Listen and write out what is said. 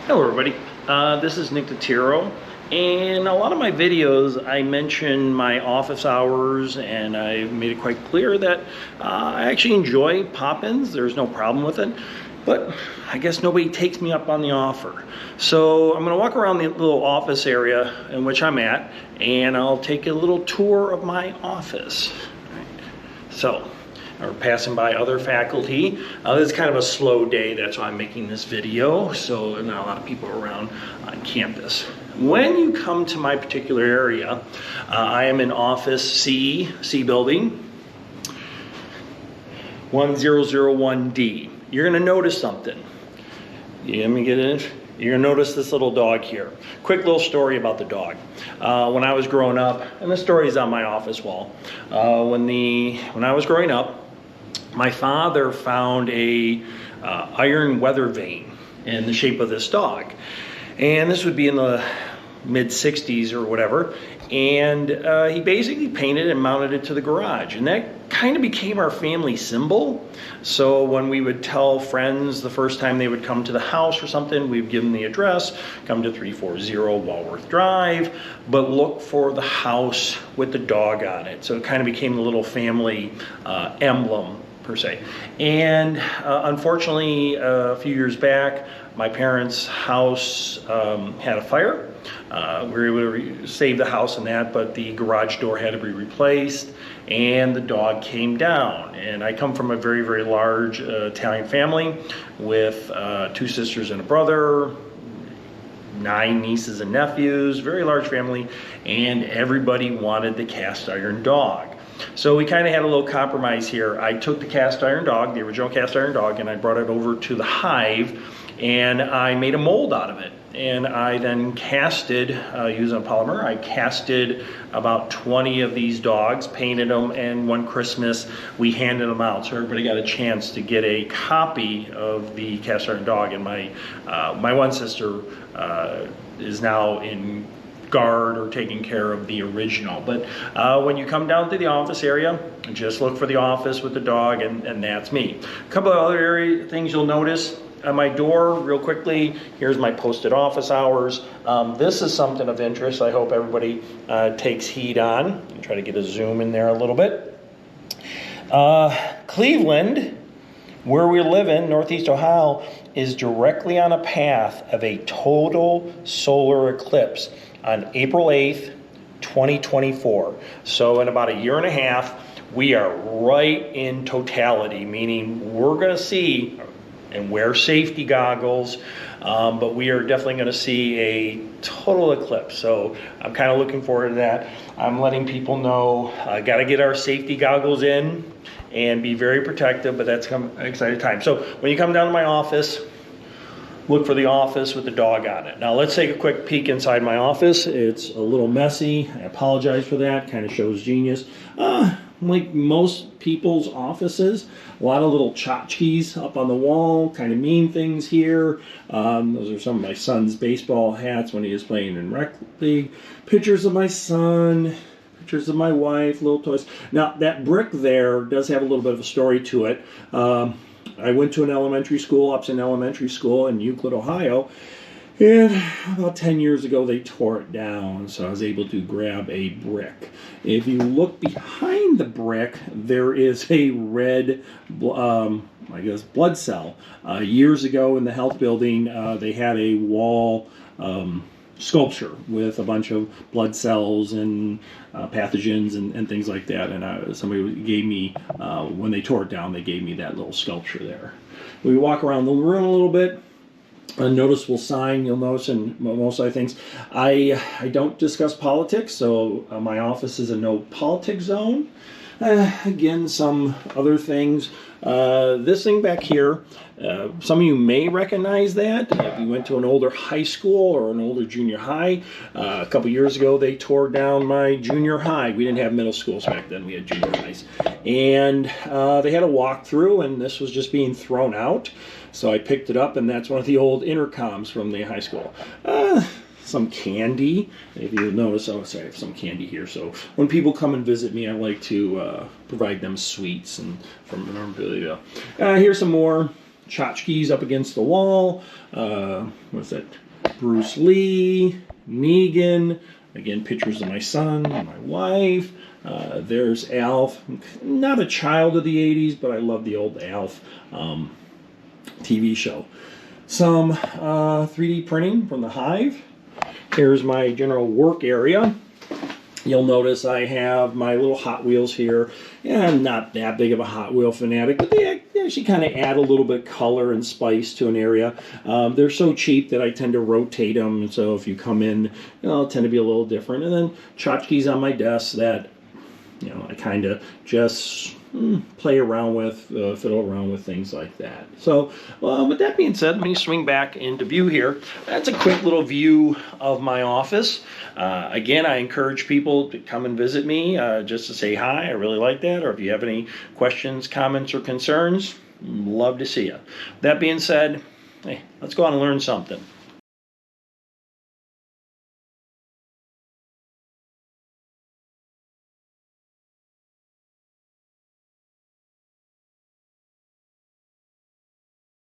Hello everybody, this is Nick DeTiro. In a lot of my videos I mention my office hours, and I made it quite clear that I actually enjoy pop-ins. There's no problem with it, but I guess nobody takes me up on the offer. So I'm going to walk around the little office area in which I'm at, and I'll take a little tour of my office. So or passing by other faculty. This is kind of a slow day, that's why I'm making this video, so not a lot of people around on campus. When you come to my particular area, I am in office C building, 1001D. You're gonna notice something. Let me get in. You're gonna notice this little dog here. Quick little story about the dog. When I was growing up, and the story is on my office wall, when I was growing up, my father found a iron weather vane in the shape of this dog. And this would be in the mid-60s or whatever. And he basically painted and mounted it to the garage. And that kind of became our family symbol. So when we would tell friends the first time they would come to the house or something, we'd give them the address, come to 340 Walworth Drive, but look for the house with the dog on it. So it kind of became the little family emblem, per se. And unfortunately, a few years back, my parents' house had a fire. We were able to save the house and that, but the garage door had to be replaced and the dog came down. And I come from a very, very large Italian family with 2 sisters and a brother, 9 nieces and nephews, very large family, and everybody wanted the cast iron dog. So we kind of had a little compromise here. I took the cast iron dog, the original cast iron dog, and I brought it over to the hive, and I made a mold out of it. And I then casted, using a polymer, I casted about 20 of these dogs, painted them, and one Christmas we handed them out. So everybody got a chance to get a copy of the cast iron dog. And my one sister is now in guard or taking care of the original. But when you come down to the office area, just look for the office with the dog, and that's me. A couple of other things you'll notice on my door real quickly. Here's my posted office hours. This is something of interest. I hope everybody takes heed on. I'll try to get a zoom in there a little bit. Cleveland, where we live in Northeast Ohio, is directly on a path of a total solar eclipse on April 8th, 2024. So in about a year and a half, we are right in totality, meaning we're gonna see and wear safety goggles, but we are definitely gonna see a total eclipse. So I'm kind of looking forward to that. I'm letting people know, gotta get our safety goggles in and be very protective, but that's an exciting time. So when you come down to my office, look for the office with the dog on it. Now let's take a quick peek inside my office. It's a little messy. I apologize for that. Kind of shows genius. Like most people's offices, a lot of little tchotchkes up on the wall, kind of mean things here. Those are some of my son's baseball hats when he was playing in rec league. Pictures of my son, pictures of my wife, little toys. Now that brick there does have a little bit of a story to it. I went to an elementary school, Upson Elementary School in Euclid, Ohio, and about 10 years ago they tore it down, so I was able to grab a brick. If you look behind the brick, there is a red, I guess, blood cell. Years ago in the health building, they had a wall sculpture with a bunch of blood cells and pathogens and things like that, and somebody gave me, when they tore it down, they gave me that little sculpture there. We walk around the room a little bit. A noticeable sign you'll notice in most of the things. I don't discuss politics, so my office is a no politics zone. Again, some other things. This thing back here, some of you may recognize that. If you went to an older high school or an older junior high, a couple years ago they tore down my junior high. We didn't have middle schools back then, we had junior highs. And they had a walkthrough, and this was just being thrown out. So I picked it up, and that's one of the old intercoms from the high school. Some candy. If you notice, oh, sorry, I have some candy here. So when people come and visit me, I like to provide them sweets and from memorabilia. Here's some more. tchotchkes up against the wall. What's that? Bruce Lee, Negan. Again, pictures of my son and my wife. There's Alf. Not a child of the 80s, but I love the old Alf TV show. Some 3D printing from the Hive. Here's my general work area. You'll notice I have my little Hot Wheels here. Yeah, I'm not that big of a Hot Wheel fanatic, but they actually kind of add a little bit of color and spice to an area. They're so cheap that I tend to rotate them, and so if you come in, they'll tend to be a little different. And then tchotchkes on my desk that I kind of just play around with, fiddle around with, things like that. So with that being said, let me swing back into view here. That's a quick little view of my office. Again, I encourage people to come and visit me just to say hi. I really like that. Or if you have any questions, comments, or concerns, love to see you. That being said, hey, let's go out and learn something.